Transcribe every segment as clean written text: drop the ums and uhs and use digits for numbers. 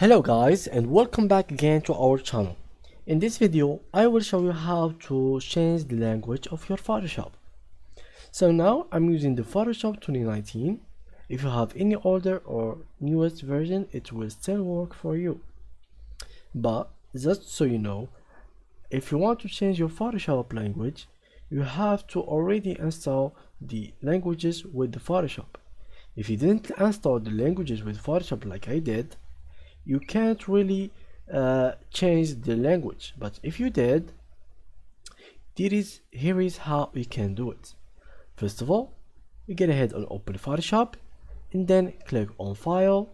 Hello guys, and welcome back again to our channel. In this video I will show you how to change the language of your Photoshop. So now I'm using the Photoshop 2019. If you have any older or newest version, it will still work for you. But just so you know, if you want to change your Photoshop language, you have to already install the languages with the Photoshop. If you didn't install the languages with Photoshop like I did, you can't really change the language. But if you did, here is how you can do it. First of all, you get ahead and open Photoshop, and then click on File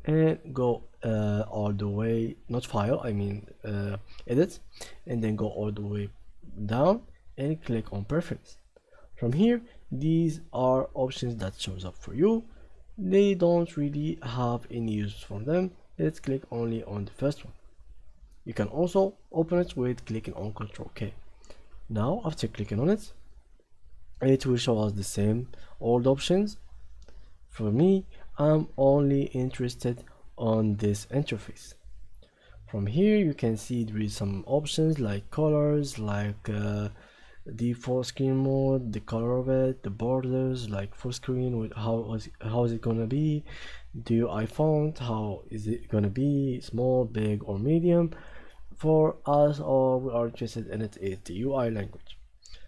and go all the way, not File, I mean Edit, and then go all the way down and click on Preference. From here, these are options that shows up for you. They don't really have any use for them. Let's click only on the first one. You can also open it with clicking on Ctrl K. Now after clicking on it, it will show us the same old options. For me, I'm only interested on this interface. From here you can see there is some options like colors, like the full screen mode, the color of it, the borders, like full screen with how is it gonna be, the UI font, how is it gonna be, small, big, or medium. For us, all we are interested in it is the UI language.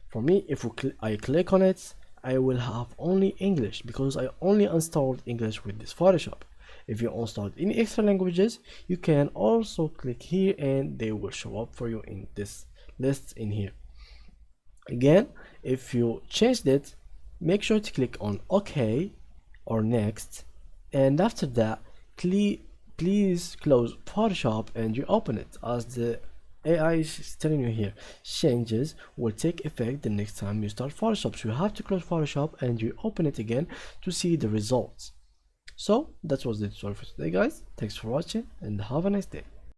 For me, if I click on it, I will have only English because I only installed English with this Photoshop. If you installed any extra languages, you can also click here and they will show up for you in this list in here. Again, if you changed it, make sure to click on OK or Next, and after that, please close Photoshop and you open it, as the AI is telling you here. Changes will take effect the next time you start Photoshop, so you have to close Photoshop and you open it again to see the results. So that was the tutorial for today, guys. Thanks for watching and have a nice day.